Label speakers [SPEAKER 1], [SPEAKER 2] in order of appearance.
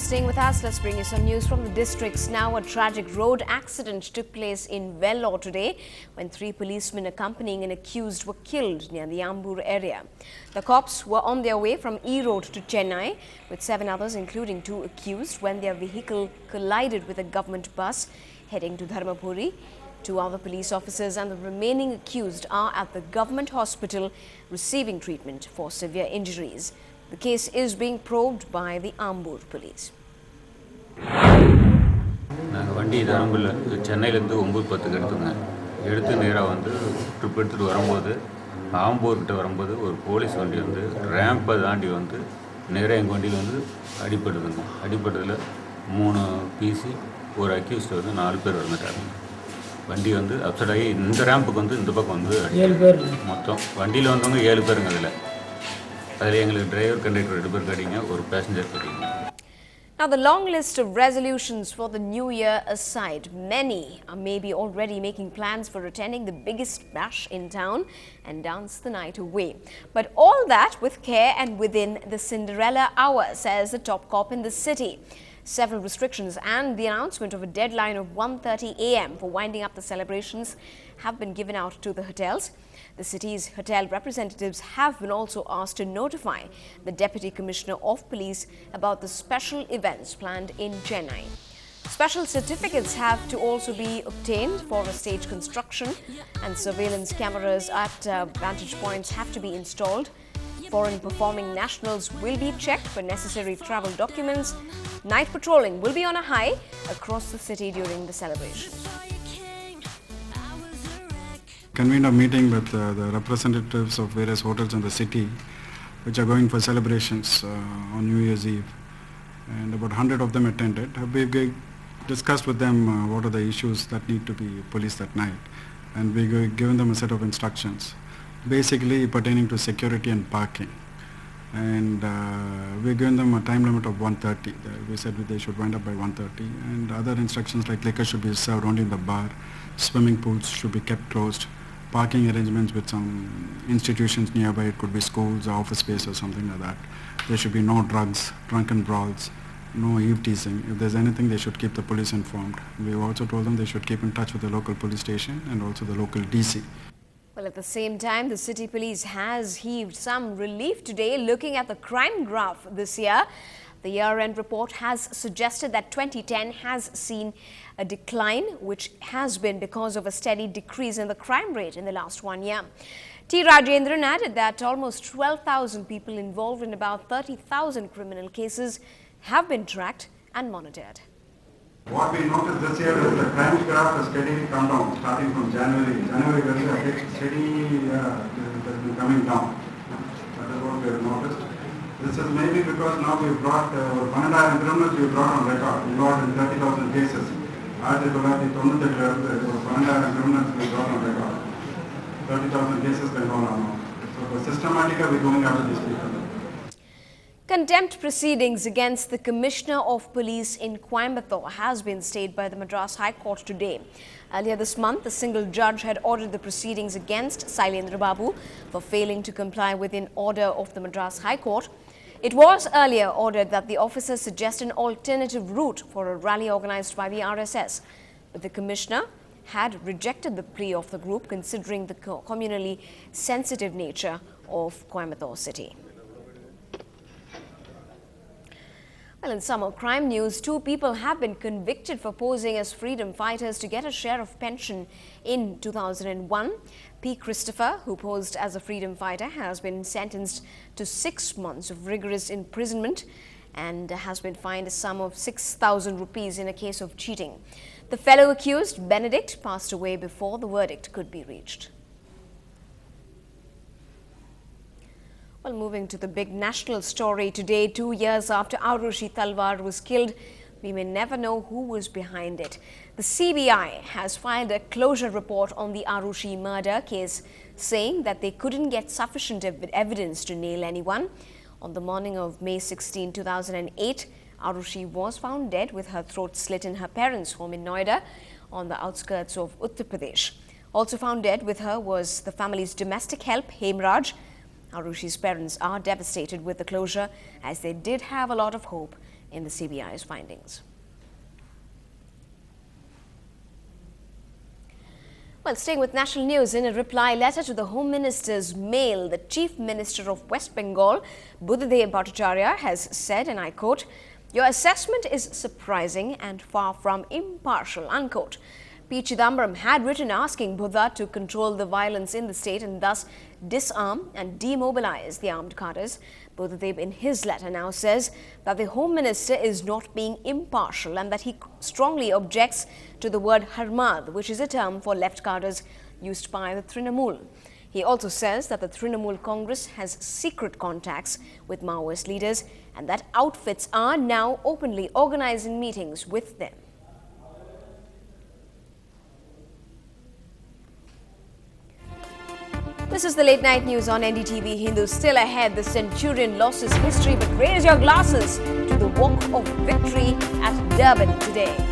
[SPEAKER 1] Staying with us, let's bring you some news from the districts. Now, a tragic road accident took place in Vellore today when 3 policemen accompanying an accused were killed near the Ambur area. The cops were on their way from E Road to Chennai with 7 others, including 2 accused, when their vehicle collided with a government bus heading to Dharmapuri. 2 other police officers and the remaining accused are at the government hospital receiving treatment for severe injuries. The case is being probed by the Ambur police.
[SPEAKER 2] வண்டி தரம்புல சென்னையிலேருந்து 9:10 எடுத்துங்க எடுத்து நேராக வந்து trip எடுத்துகிட்டு வரும்போது ஆம்பூர்கிட்ட வரும்போது ஒரு போலீஸ் வண்டி வந்து ரேம்பை தாண்டி வந்து நேராக எங்கள் வண்டியில் வந்து அடிபடுதுங்க. அடிபட்டதில் 3 பிசி ஒரு அக்யூஸ்ட் வந்து 4 பேர் வந்துட்டாங்க. வண்டி வந்து அப்செட் ஆகி இந்த ரேம்புக்கு வந்து இந்த பக்கம் வந்து 7 பேர் மொத்தம் வண்டியில் வந்தவங்க 7 பேருங்க. அதில் எங்களுக்கு டிரைவர் கண்டக்டர் 2 பேர் கட்டிங்க, ஒரு பேசஞ்சர் கட்டிங்க.
[SPEAKER 1] Now, the long list of resolutions for the new year aside, many are maybe already making plans for attending the biggest bash in town and dance the night away. But all that with care and within the Cinderella hour, says the top cop in the city. Several restrictions and the announcement of a deadline of 1:30 a.m. for winding up the celebrations have been given out to the hotels. The city's hotel representatives have been also asked to notify the Deputy Commissioner of Police about the special events planned in Chennai. Special certificates have to also be obtained for a stage construction, and surveillance cameras at vantage points have to be installed. Foreign performing nationals will be checked for necessary travel documents. Night patrolling will be on a high across the city during the celebration.
[SPEAKER 3] Convened a meeting with the representatives of various hotels in the city which are going for celebrations on New Year's Eve, and about 100 of them attended. We discussed with them what are the issues that need to be policed that night, and we given them a set of instructions basically pertaining to security and parking, and we given them a time limit of 1:30. We said they should wind up by 1:30, and other instructions like liquor should be served only in the bar, swimming pools should be kept closed, parking arrangements with some institutions nearby, it could be schools or office space or something like that. There should be no drugs, drunken brawls, no eve teasing. If there's anything, they should keep the police informed. We also told them they should keep in touch with the local police station and also the local DC.
[SPEAKER 1] Well, at the same time, the city police has heaved some relief today looking at the crime graph this year. The year-end report has suggested that 2010 has seen a decline, which has been because of a steady decrease in the crime rate in the last 1 year. T. Rajendran added that almost 12,000 people involved in about 30,000 criminal cases have been tracked and monitored.
[SPEAKER 4] What we noticed this year is the crime graph has steadily come down, starting from January. January was steady, it has been coming down. That is what we have noticed. This is maybe because now we've brought 1,000 criminals we've brought on record. We brought in 30,000 cases. 1998 1,000 criminals we brought on record. 30,000 cases can go on now. So systematically we're going after these people.
[SPEAKER 1] Contempt proceedings against the Commissioner of Police in Coimbatore has been stayed by the Madras High Court today. Earlier this month, a single judge had ordered the proceedings against Sailendra Babu for failing to comply with an order of the Madras High Court. It was earlier ordered that the officer suggest an alternative route for a rally organized by the RSS, but the Commissioner had rejected the plea of the group considering the communally sensitive nature of Coimbatore city. Well, in summer crime news, 2 people have been convicted for posing as freedom fighters to get a share of pension in 2001. P. Christopher, who posed as a freedom fighter, has been sentenced to 6 months of rigorous imprisonment and has been fined a sum of 6,000 rupees in a case of cheating. The fellow accused, Benedict, passed away before the verdict could be reached. Well, moving to the big national story today, 2 years after Arushi Talwar was killed, we may never know who was behind it. The CBI has filed a closure report on the Arushi murder case, saying that they couldn't get sufficient evidence to nail anyone. On the morning of May 16, 2008, Arushi was found dead with her throat slit in her parents' home in Noida on the outskirts of Uttar Pradesh. Also found dead with her was the family's domestic help, Hemraj. Arushi's parents are devastated with the closure, as they did have a lot of hope in the CBI's findings. Well, staying with national news, in a reply letter to the Home Minister's mail, the Chief Minister of West Bengal, Buddhadev Bhattacharya, has said, and I quote, "Your assessment is surprising and far from impartial," unquote. P. Chidambaram had written asking Buddha to control the violence in the state and thus disarm and demobilize the armed cadres. Buddhadev in his letter now says that the Home Minister is not being impartial and that he strongly objects to the word Harmad, which is a term for left cadres used by the Trinamool. He also says that the Trinamool Congress has secret contacts with Maoist leaders and that outfits are now openly organizing meetings with them. This is the late night news on NDTV Hindu. Still ahead, the Centurion lost his history, but raise your glasses to the walk of victory at Durban today.